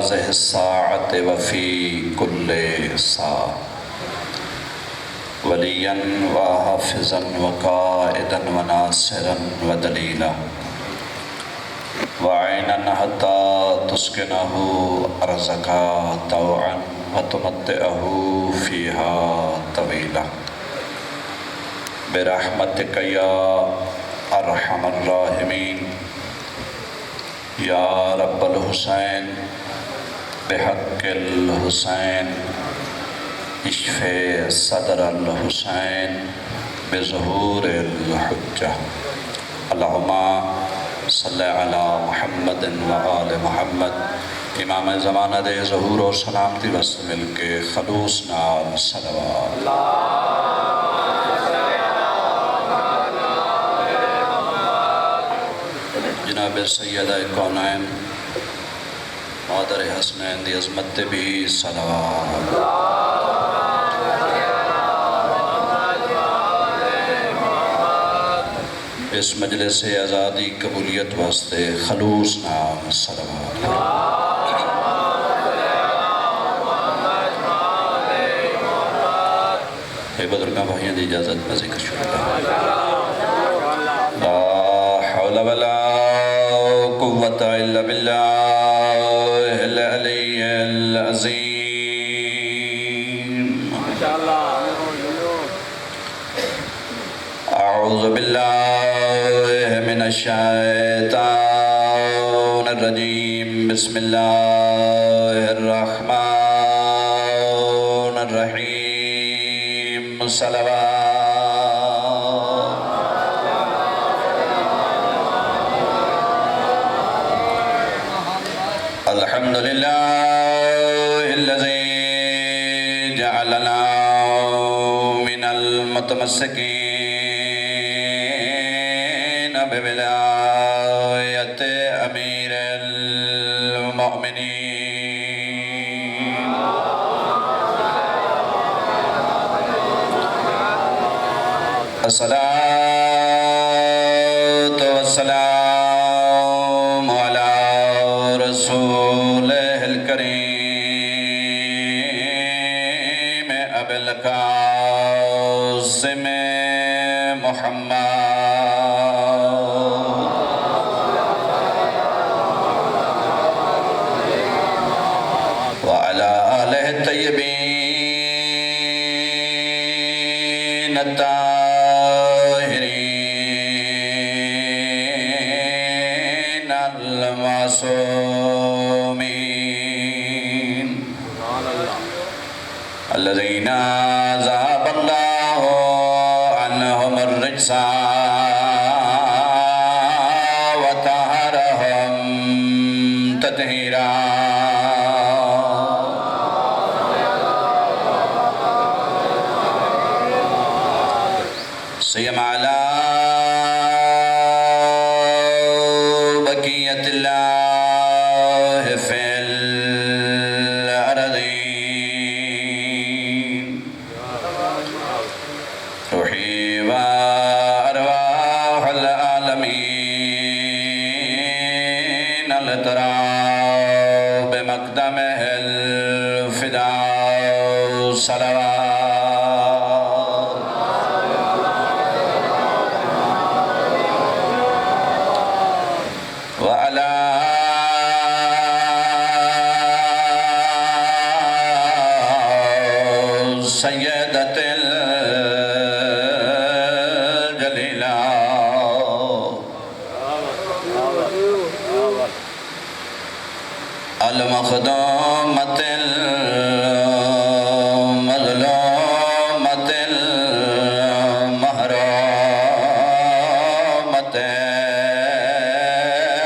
हाज़िहि स्साअति व फ़ी कुल्लि साअ वलिय्यन व हाफ़िज़न व क़ाइदन व नासिरन व दलीला व ऐनन हत्ता तुस्किनहु अर्ज़का तौअन व तुमत्तिअहु फ़ीहा तवीला बिरहमतिक या अरहमर राहिमीन या रब्बल हुसैन बिहक़्क़िल हुसैन इश्फ़े सदरल हुसैन बिज़ुहूरिल हुज्जा अल्लाहुम्मा सल्लि अला मुहम्मदिन व आले मुहम्मद। इमाम ज़माना दे ज़हूर और सलामती बस मिल के खलूस नाल सलवात। जनाब सैयदा कौनैन मादर हसनैन दी अज़मत भी सलवात। इस मजलिस से आज़ादी कबूलियत वास्ते खलूस नाम सलवात। बुजुर्ग भाइयों की इजाज़त में ज़िक्र शुरू करें। ला हौला वला कुव्वता इल्ला बिल्लाहिल अलिय्यिल अज़ीम। अऊज़ु बिल्लाहि मिनश शैतानिर रजीम। बिस्मिल्लाहिर रहमानिर रहीम। सलवात। अल्हम्दुलिल्लाहिल्लज़ी जअलना मिनल मुतमस्सिकीन बिविलायति अमीरिल मुअमिनीन। अस्सलातु वस्सलामु अला रसूलिहिल करीम अबिल क़ासिम मुहम्मद व अला आलिहि तय्यबीन ताहिरीन अल मासूमीन अल्लज़ीना ज़हबल्लाहु अन्हुमुर रिज्सा व तहरहुम तत्हीरा। सय्यम अला बक़ियतिल्लाहि फ़िल अर्ज़ीन। रूही व अरवाहुल आलमीन अलतरा बिमक़दमिहिल फ़िदाउ सलवात। व अला सय्यदतिल जलीला अल मख़दूमतिल मज़लूमतिल महरूमतिल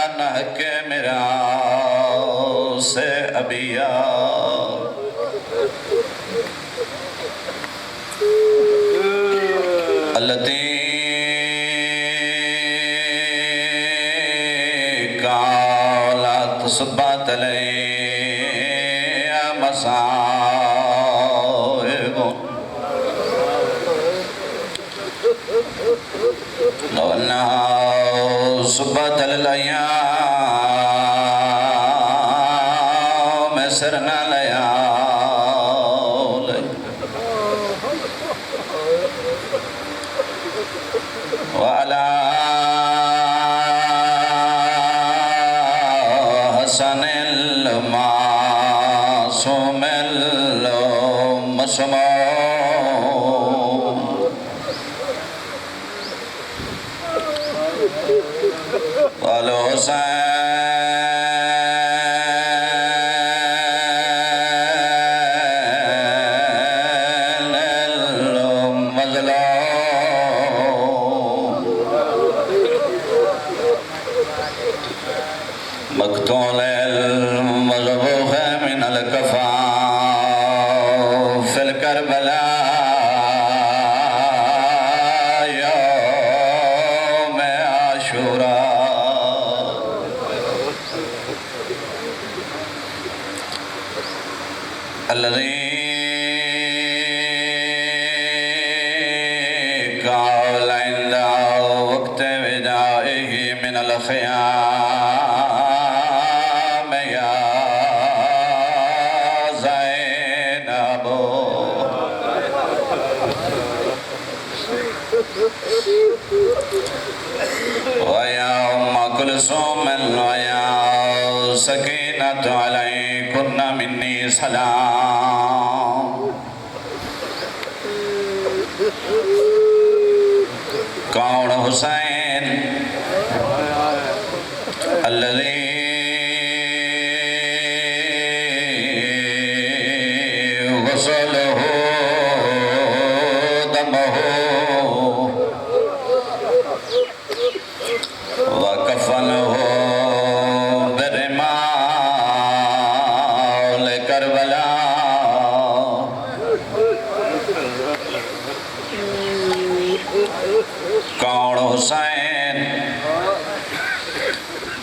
अनहक मिरास अबिया। अल्लती कालत सुब्बत अलैहा मसाइब लौ अन्नहा सुब्बत अलैहा में सिर न लया वाला हसनिल मासूमिल मसमूम वालो मकतूल मज़बूह मिनल कफ़ा फिल करबला यौम आशूरा अल्लज़ी क़ाल इंद वक़्त विदाइही मिनल ख़ियाम या ज़ैनब व या उम्म कुलसूम व या सकीनत अलैकुन्ना मिन्नी सलाम कौन हुसैन अल्लज़ी ग़ुस्लुहु दमुहु व कफ़नुहु बिरिमाल करबला कौन हुसैन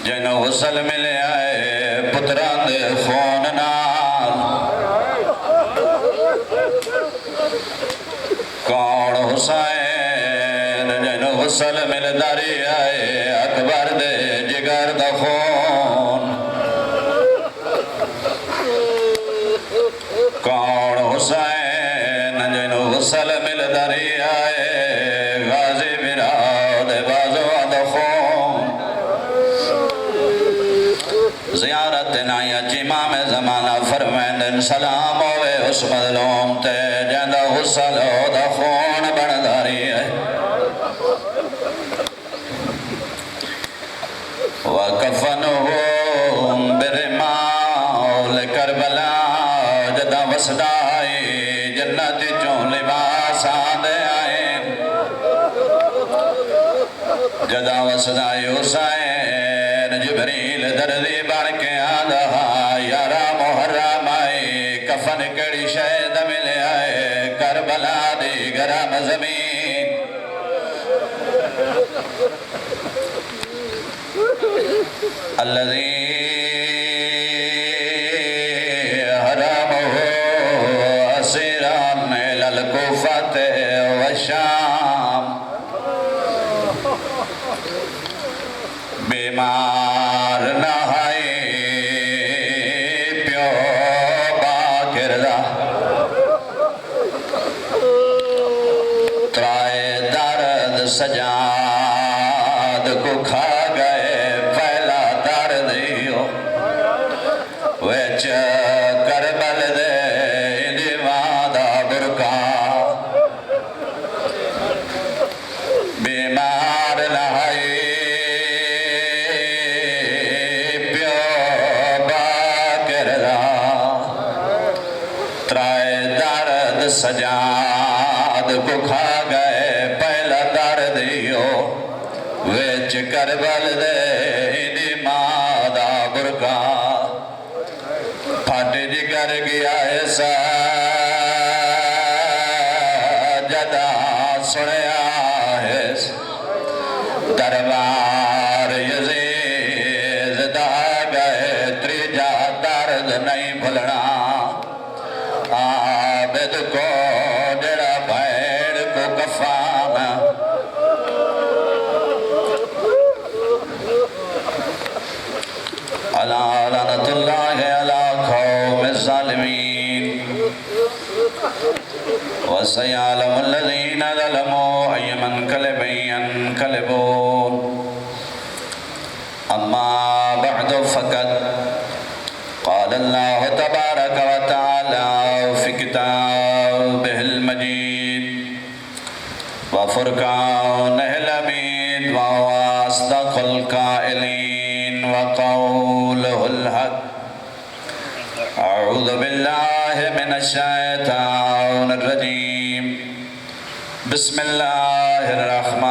जिन्हों हुसल मिले आए पुत्रां दे खून नाल कौन हुसैन जिन्हों हुसल मिलदारी आए अकबर दे जिगर दा खून कौन हुसैन जिन्हों हुसल मिलदारी आए गाजी बिराद बाज़ो दा खून ज़ियारत नाया इमाम ज़माना फरमाइंदन सलाम होवे उस मज़लूम ते जिंदा हुसल दा खून बनदारी है व कफ़नुहु बिरिमाल करबला जदा वसदा है जन्नत चों लिबास आंदे आए जदा वसदा हुसैन जिब्रील दर्दी बन के आंदा यारा मुहर्रम आए कफन कड़ी शहद मिले आए करबला दी गरम जमीन अल्लज़ी हरमहु असीरान इलल कूफत व शाम बीमार नहाए प्यो बाकिरदा त्राए दर्द सजाद को खा गए पहला दर्द यो विच करबल दे दीवादा बुरका बीमार नहाए सजाद को खा गए पहला दर्द यो विच करबल दे इदी मादा बुरका फट जिगर गया ऐसा जदा सुनया है दरबार यज़ीद दा गए त्रीजा दर्द नहीं भुलना आबिद को जड़ा भैड़ को कफाना अला लानतुल्लाहि अला कौम الظالمين وسيعلم الذين ظلموا أي منقلب ينقلبون أما بعد فقد قال الله تبارك وتعالى في كتابه المجيد وفرقانه الحميد وهو أصدق القائلين وقوله الحق أعوذ بالله من الشيطان الرجيم بسم الله الرحمن